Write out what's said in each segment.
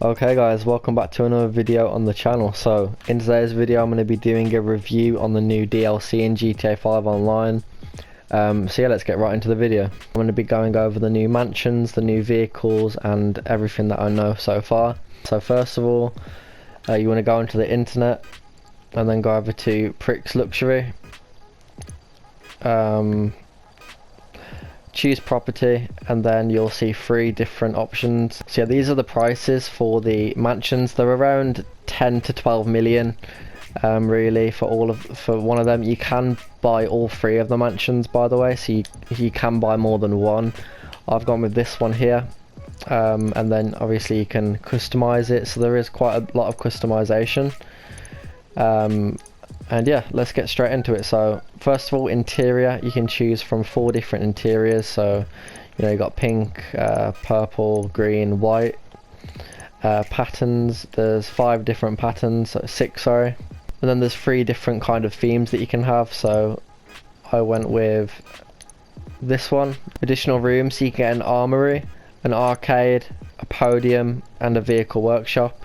Okay guys, welcome back to another video on the channel. So in today's video I'm going to be doing a review on the new DLC in GTA 5 Online. So yeah, let's get right into the video. I'm going to be going over the new mansions, the new vehicles and everything that I know so far. So first of all, you want to go into the internet and then go over to Pricks Luxury. Choose property and then you'll see 3 different options. So yeah, these are the prices for the mansions. They're around 10 to 12 million really for one of them. You can buy all 3 of the mansions, by the way, so you can buy more than one. I've gone with this one here, and then obviously you can customize it, so there is quite a lot of customization. And yeah, let's get straight into it. So first of all, interior, you can choose from 4 different interiors. So you know, you got pink, purple, green, white. Patterns, there's 5 different patterns, 6 sorry, and then there's 3 different kind of themes that you can have. So I went with this one. Additional rooms, so you can get an armory, an arcade, a podium and a vehicle workshop.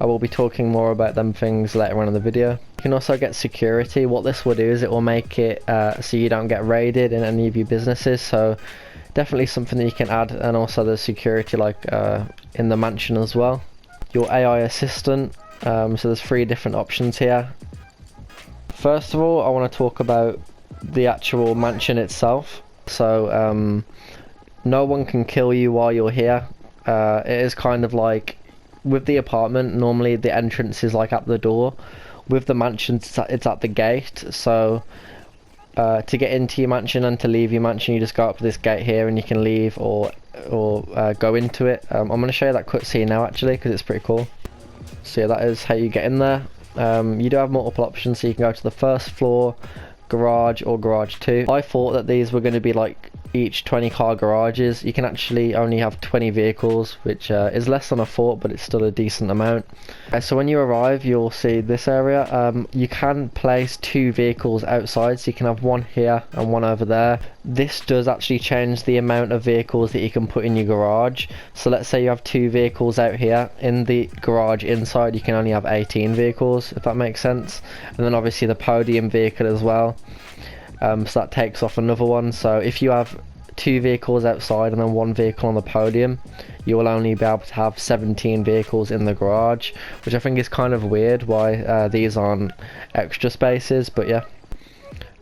I will be talking more about them things later on in the video. You can also get security. What this will do is it will make it so you don't get raided in any of your businesses, so definitely something that you can add. And also there's security like in the mansion as well. Your AI assistant, so there's 3 different options here. First of all, I want to talk about the actual mansion itself. So no one can kill you while you're here. It is kind of like with the apartment, normally the entrance is like at the door. With the mansion, it's at the gate. So to get into your mansion and to leave your mansion, you just go up this gate here and you can leave or go into it. I'm going to show you that cutscene now actually, because it's pretty cool. So yeah, that is how you get in there. You do have multiple options, so you can go to the first floor, garage or garage 2. I thought that these were going to be like each 20 car garages. You can actually only have 20 vehicles, which is less than I thought, but it's still a decent amount. So when you arrive, you'll see this area. You can place 2 vehicles outside, so you can have one here and one over there. This does actually change the amount of vehicles that you can put in your garage. So let's say you have 2 vehicles out here. In the garage inside you can only have 18 vehicles, if that makes sense. And then obviously the podium vehicle as well. So that takes off another one. So if you have 2 vehicles outside and then 1 vehicle on the podium, you will only be able to have 17 vehicles in the garage, which I think is kind of weird why these aren't extra spaces, but yeah.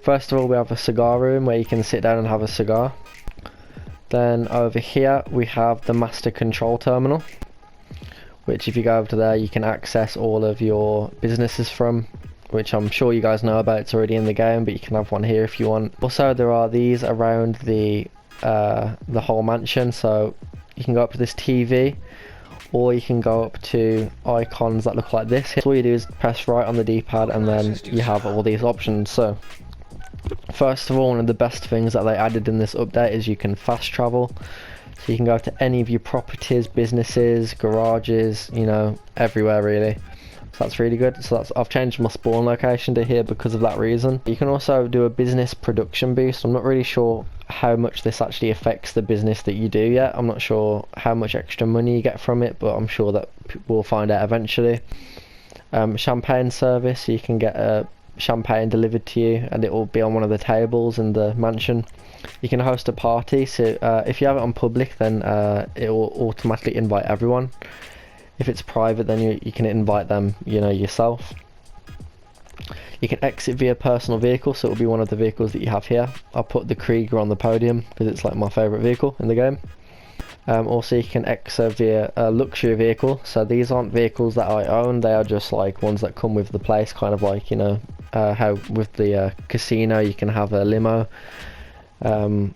First of all, we have a cigar room where you can sit down and have a cigar. Then over here we have the master control terminal, which if you go over to there you can access all of your businesses from, which I'm sure you guys know about, it's already in the game, but you can have one here if you want. Also there are these around the whole mansion, so you can go up to this TV or you can go up to icons that look like this. So all you do is press right on the D-pad and then you have all these options. So first of all, one of the best things that they added in this update is you can fast travel. So you can go to any of your properties, businesses, garages, you know, everywhere really. So that's really good. So I've changed my spawn location to here because of that reason. You can also do a business production boost. I'm not really sure how much this actually affects the business that you do yet. I'm not sure how much extra money you get from it, but I'm sure that we'll find out eventually. Champagne service, so you can get a champagne delivered to you and it will be on one of the tables in the mansion. You can host a party, so if you have it on public then it will automatically invite everyone. If it's private then you can invite them, you know, yourself. You can exit via personal vehicle, so it will be one of the vehicles that you have here. I'll put the Krieger on the podium because it's like my favourite vehicle in the game. Also you can exit via a luxury vehicle, so these aren't vehicles that I own, they are just like ones that come with the place, kind of like, you know, how with the casino you can have a limo. And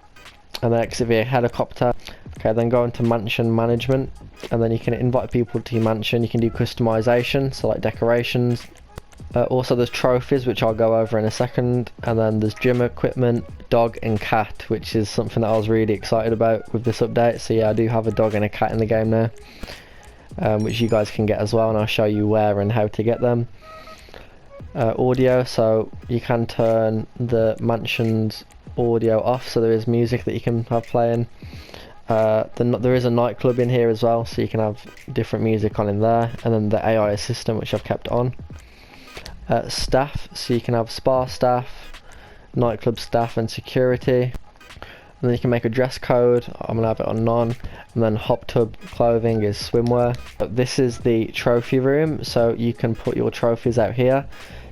then exit via helicopter. Okay, then go into mansion management and then you can invite people to your mansion. You can do customization, so like decorations. Also there's trophies, which I'll go over in a second, and then there's gym equipment, dog and cat, which is something that I was really excited about with this update. So yeah, I do have a dog and a cat in the game now, which you guys can get as well, and I'll show you where and how to get them. Audio, so you can turn the mansion's audio off, so there is music that you can have playing. There is a nightclub in here as well, so you can have different music on in there, and then the AI assistant, which I've kept on. Staff, so you can have spa staff, nightclub staff, and security. And then you can make a dress code. I'm gonna have it on none. And then hop tub clothing is swimwear. But this is the trophy room, so you can put your trophies out here.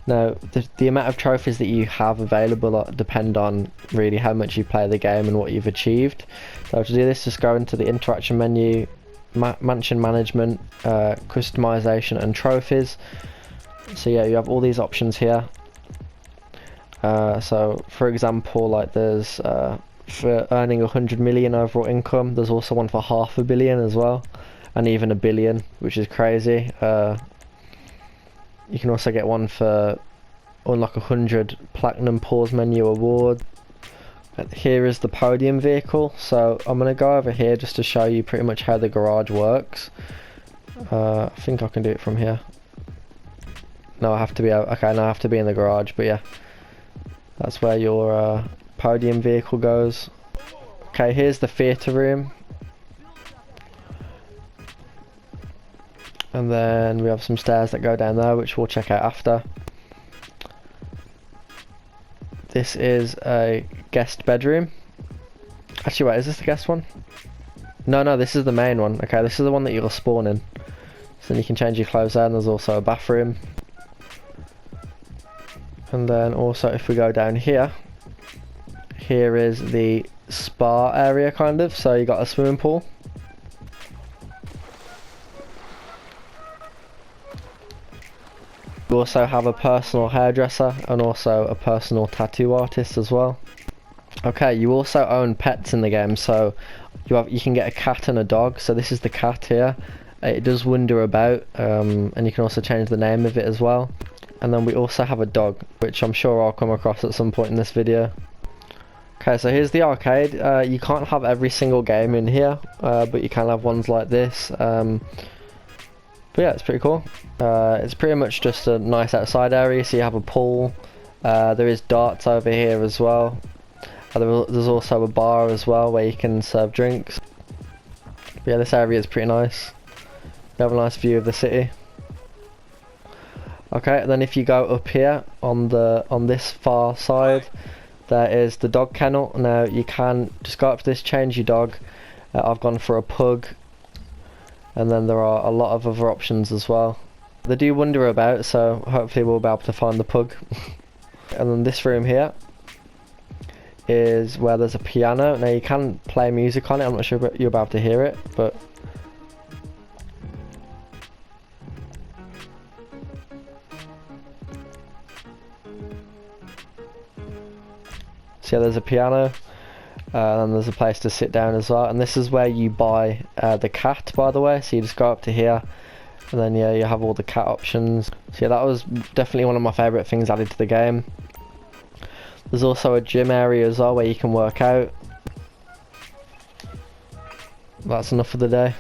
Now, the amount of trophies that you have available depend on really how much you play the game and what you've achieved. So to do this, just go into the interaction menu, mansion management, customization, and trophies. So yeah, you have all these options here. So for example, like there's for earning 100 million overall income, there's also one for 500 million as well, and even 1 billion, which is crazy. You can also get one for unlock 100 platinum pause menu award. Here is the podium vehicle, so I'm going to go over here just to show you pretty much how the garage works. I think I can do it from here. No, I have to be out. Okay, no, I have to be in the garage, but yeah, that's where your podium vehicle goes. Okay, here's the theatre room. And then we have some stairs that go down there, which we'll check out after. This is a guest bedroom. Actually, wait, is this the guest one? No, this is the main one. Okay, this is the one that you'll spawn in. So then you can change your clothes there, and there's also a bathroom. And then also, if we go down here, here is the spa area, kind of. So you got a swimming pool. You also have a personal hairdresser and also a personal tattoo artist as well. Okay, you also own pets in the game, so you can get a cat and a dog. So this is the cat here. It does wander about, and you can also change the name of it as well. And then we also have a dog, which I'm sure I'll come across at some point in this video. Okay, so here's the arcade. You can't have every single game in here, but you can have ones like this. But yeah, it's pretty cool. It's pretty much just a nice outside area, so you have a pool. There is darts over here as well. There's also a bar as well where you can serve drinks. But yeah, this area is pretty nice. You have a nice view of the city. Okay, and then if you go up here on this far side, there is the dog kennel. Now you can just go up to this, change your dog. I've gone for a pug. And then there are a lot of other options as well. They do wander about, so hopefully we'll be able to find the pug. And then this room here is where there's a piano. Now you can play music on it, I'm not sure you'll be able to hear it, but so yeah, there's a piano. And there's a place to sit down as well, and this is where you buy the cat, by the way. So you just go up to here, and then yeah, you have all the cat options. So yeah, that was definitely one of my favourite things added to the game. There's also a gym area as well where you can work out. That's enough for the day.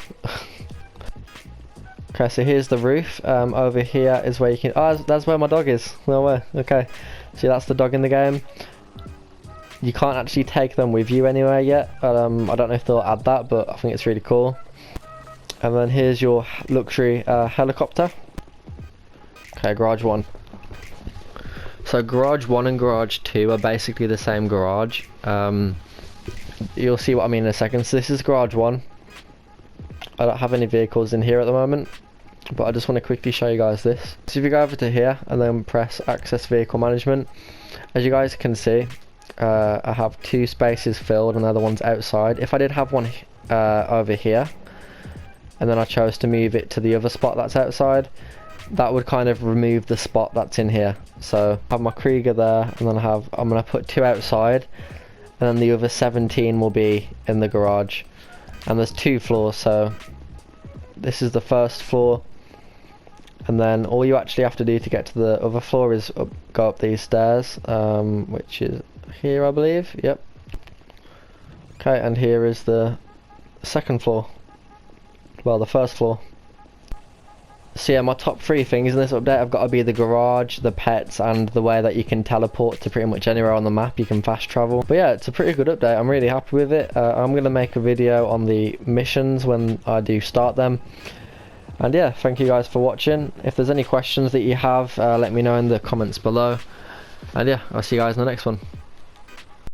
Okay, so here's the roof. Over here is where you can... Oh, that's where my dog is. No way. Okay, see, that's the dog in the game. You can't actually take them with you anywhere yet. I don't know if they'll add that, but I think it's really cool. And then here's your luxury helicopter. Okay, garage 1. So garage 1 and garage 2 are basically the same garage. You'll see what I mean in a second. So this is garage 1. I don't have any vehicles in here at the moment, but I just want to quickly show you guys this. So if you go over to here and then press access vehicle management, as you guys can see, I have 2 spaces filled and the other one's outside. If I did have one over here, and then I chose to move it to the other spot that's outside, that would kind of remove the spot that's in here. So I have my Krieger there, and then I'm going to put 2 outside, and then the other 17 will be in the garage. And there's 2 floors, so this is the first floor, and then all you actually have to do to get to the other floor is go up these stairs, which is here, I believe. Yep. Okay, and here is the second floor. Well, the first floor. So yeah, my top 3 things in this update have got to be the garage, the pets, and the way that you can teleport to pretty much anywhere on the map. You can fast travel. But yeah, it's a pretty good update. I'm really happy with it. I'm going to make a video on the missions when I do start them. And yeah, thank you guys for watching. If there's any questions that you have, let me know in the comments below. And yeah, I'll see you guys in the next one.